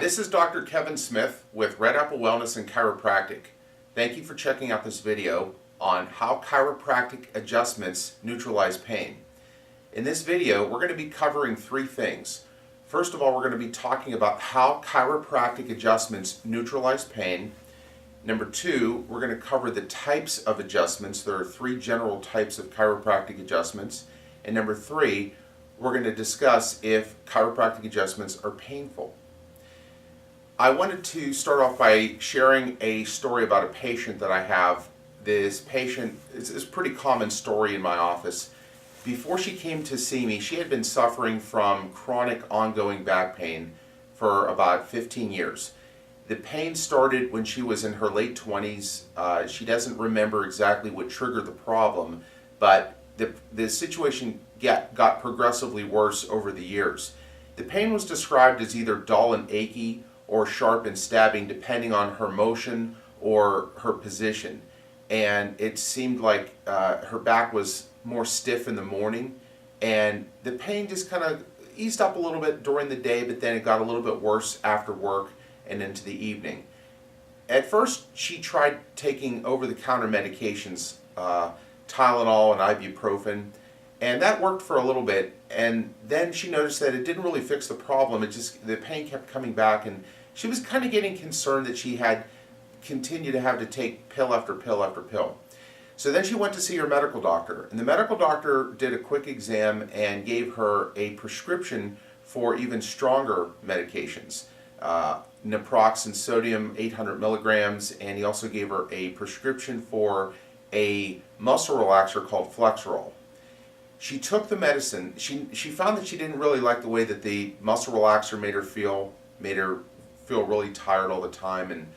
this is Dr. Kevin Smith with Red Apple Wellness and Chiropractic. Thank you for checking out this video on how chiropractic adjustments neutralize pain. In this video, we're going to be covering three things. First of all, we're going to be talking about how chiropractic adjustments neutralize pain. Number two, we're going to cover the types of adjustments. There are three general types of chiropractic adjustments. And number three, we're going to discuss if chiropractic adjustments are painful. I wanted to start off by sharing a story about a patient that I have. This patient is a pretty common story in my office. Before she came to see me, she had been suffering from chronic ongoing back pain for about 15 years. The pain started when she was in her late 20s. She doesn't remember exactly what triggered the problem, but the situation got progressively worse over the years. The pain was described as either dull and achy or sharp and stabbing, depending on her motion or her position. And it seemed like her back was more stiff in the morning, and the pain just kind of eased up a little bit during the day, but then it got a little bit worse after work and into the evening. At first, she tried taking over-the-counter medications, Tylenol and ibuprofen, and that worked for a little bit, and then she noticed that it didn't really fix the problem. The pain kept coming back, and she was kind of getting concerned that she had continued to have to take pill after pill after pill. So then she went to see her medical doctor, and the medical doctor did a quick exam and gave her a prescription for even stronger medications, naproxen sodium 800 milligrams, and he also gave her a prescription for a muscle relaxer called Flexerol. She took the medicine. She found that she didn't really like the way that the muscle relaxer made her feel really tired all the time and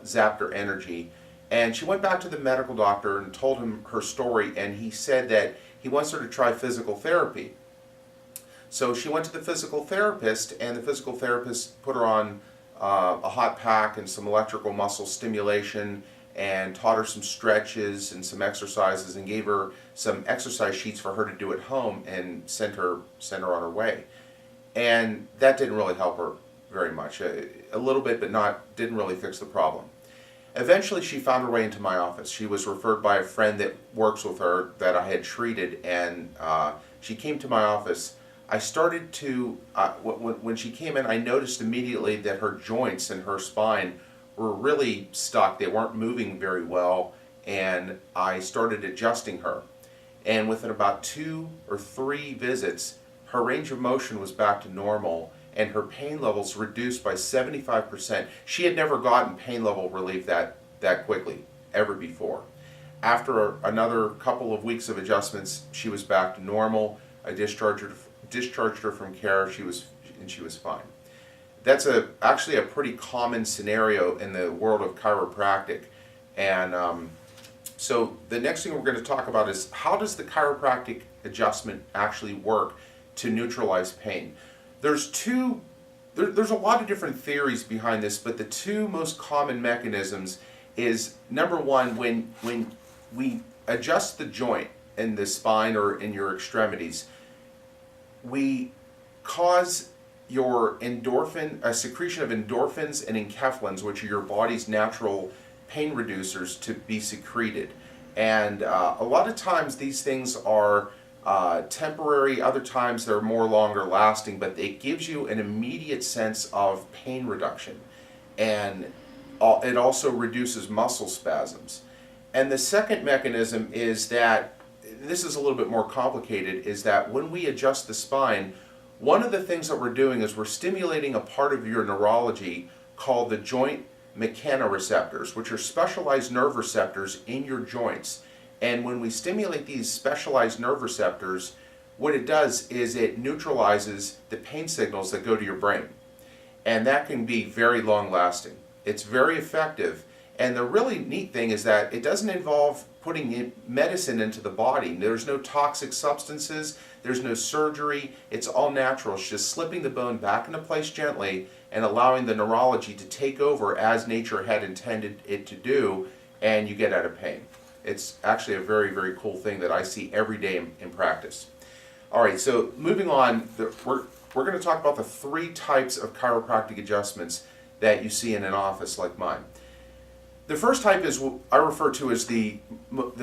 zapped her energy. And she went back to the medical doctor and told him her story, and he said that he wants her to try physical therapy. So she went to the physical therapist, and the physical therapist put her on a hot pack and some electrical muscle stimulation, and taught her some stretches and some exercises, and gave her some exercise sheets for her to do at home, and sent her on her way. And that didn't really help her very much. A little bit, but didn't really fix the problem. Eventually, she found her way into my office. She was referred by a friend that works with her that I had treated, and she came to my office. I started to, when she came in, I noticed immediately that her joints and her spine were really stuck. They weren't moving very well, and I started adjusting her. And within about 2 or 3 visits, her range of motion was back to normal, and her pain levels reduced by 75%. She had never gotten pain level relief that quickly, ever before. After another couple of weeks of adjustments, she was back to normal. I discharged her from care, and she was fine. That's actually a pretty common scenario in the world of chiropractic. And so the next thing we're going to talk about is, how does the chiropractic adjustment actually work to neutralize pain? There's a lot of different theories behind this, but the two most common mechanisms is, number one, when we adjust the joint in the spine or in your extremities, we cause your a secretion of endorphins and enkephalins, which are your body's natural pain reducers, to be secreted. And a lot of times these things are temporary, other times they're more longer lasting, but it gives you an immediate sense of pain reduction. And it also reduces muscle spasms. And the second mechanism is that, this is a little bit more complicated, is that when we adjust the spine, one of the things that we're doing is we're stimulating a part of your neurology called the joint mechanoreceptors, which are specialized nerve receptors in your joints. And when we stimulate these specialized nerve receptors, what it does is it neutralizes the pain signals that go to your brain. And that can be very long lasting. It's very effective. And the really neat thing is that it doesn't involve putting medicine into the body. There's no toxic substances, there's no surgery, it's all natural. It's just slipping the bone back into place gently and allowing the neurology to take over as nature had intended it to do, and you get out of pain. It's actually a very, very cool thing that I see every day in practice. All right, so moving on, we're going to talk about the 3 types of chiropractic adjustments that you see in an office like mine. The first type is what I refer to as the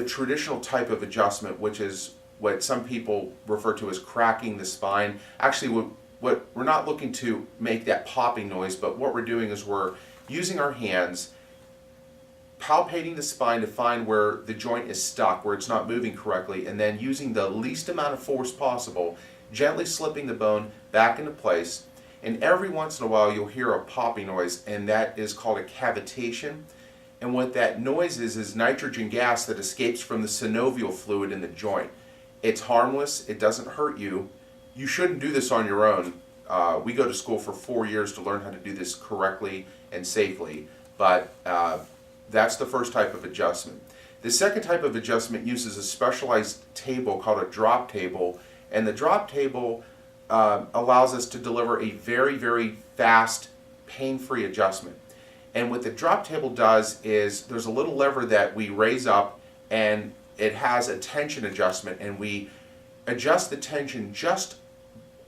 traditional type of adjustment, which is what some people refer to as cracking the spine. Actually, what we're not looking to make that popping noise, but what we're doing is we're using our hands, palpating the spine to find where the joint is stuck, where it's not moving correctly, and then using the least amount of force possible, gently slipping the bone back into place. And every once in a while you'll hear a popping noise, and that is called a cavitation. And what that noise is nitrogen gas that escapes from the synovial fluid in the joint. It's harmless, it doesn't hurt you. You shouldn't do this on your own. We go to school for 4 years to learn how to do this correctly and safely, but that's the first type of adjustment. The second type of adjustment uses a specialized table called a drop table, and the drop table allows us to deliver a very, very fast, pain-free adjustment. And what the drop table does is there's a little lever that we raise up, and it has a tension adjustment, and we adjust the tension just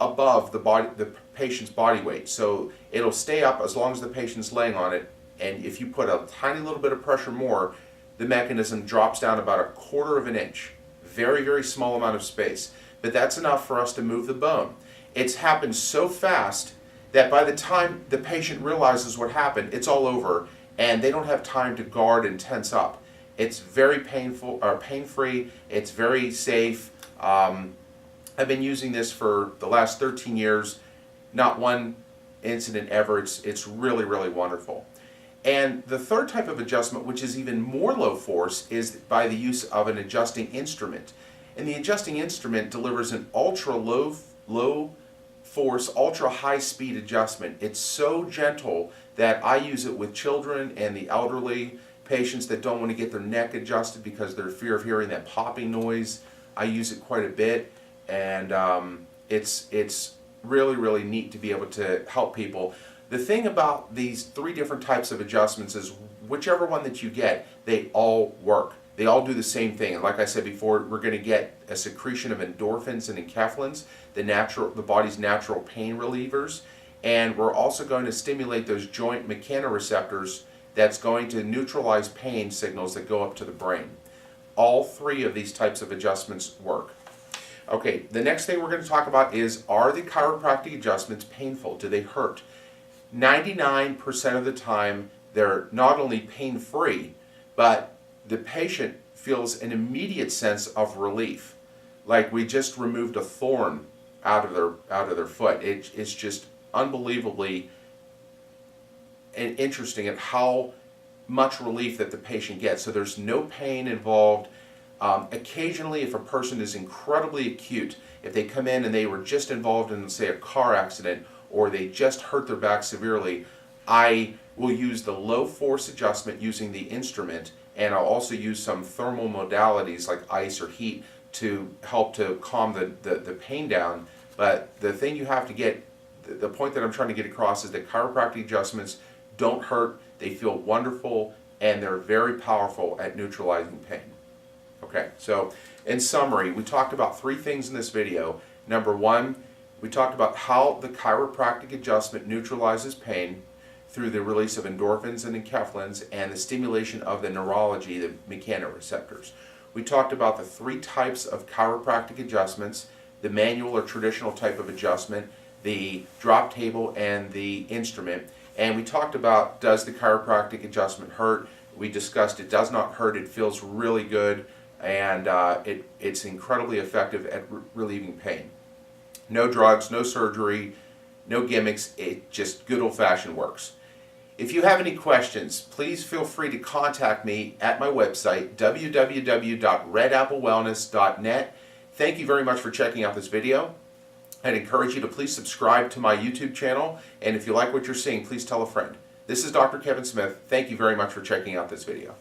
above the patient's body weight. So it'll stay up as long as the patient's laying on it, and if you put a tiny little bit of pressure more, the mechanism drops down about 1/4 of an inch. Very, very small amount of space. But that's enough for us to move the bone. It's happened so fast that by the time the patient realizes what happened, it's all over, and they don't have time to guard and tense up. It's very pain-free. It's very safe. I've been using this for the last 13 years. Not one incident ever. It's really, really wonderful. And the third type of adjustment, which is even more low force, is by the use of an adjusting instrument. And the adjusting instrument delivers an ultra low force, ultra high speed adjustment. It's so gentle that I use it with children and the elderly, patients that don't want to get their neck adjusted because they're fear of hearing that popping noise. I use it quite a bit, and it's really, really neat to be able to help people. The thing about these 3 different types of adjustments is whichever one that you get, they all work. They all do the same thing. And like I said before, we're going to get a secretion of endorphins and enkephalins, the body's natural pain relievers. And we're also going to stimulate those joint mechanoreceptors that's going to neutralize pain signals that go up to the brain. All 3 of these types of adjustments work. Okay, the next thing we're going to talk about is, are the chiropractic adjustments painful? Do they hurt? 99% of the time, they're not only pain-free, but the patient feels an immediate sense of relief, like we just removed a thorn out of their foot. It's just unbelievably interesting at how much relief that the patient gets. So there's no pain involved. Occasionally, if a person is incredibly acute, if they come in and they were just involved in, say, a car accident, or they just hurt their back severely, I will use the low force adjustment using the instrument, and I'll also use some thermal modalities like ice or heat to help to calm the pain down. But the thing you have to get, the point that I'm trying to get across is that chiropractic adjustments don't hurt, they feel wonderful, and they're very powerful at neutralizing pain. Okay, so in summary, we talked about 3 things in this video. Number 1, we talked about how the chiropractic adjustment neutralizes pain through the release of endorphins and enkephalins and the stimulation of the neurology, the mechanoreceptors. We talked about the 3 types of chiropractic adjustments, the manual or traditional type of adjustment, the drop table, and the instrument. And we talked about, does the chiropractic adjustment hurt? We discussed it does not hurt, it feels really good, and it's incredibly effective at relieving pain. No drugs, no surgery, no gimmicks, it just good old-fashioned works. If you have any questions, please feel free to contact me at my website, www.redapplewellness.net. Thank you very much for checking out this video. I'd encourage you to please subscribe to my YouTube channel, and if you like what you're seeing, please tell a friend. This is Dr. Kevin Smith. Thank you very much for checking out this video.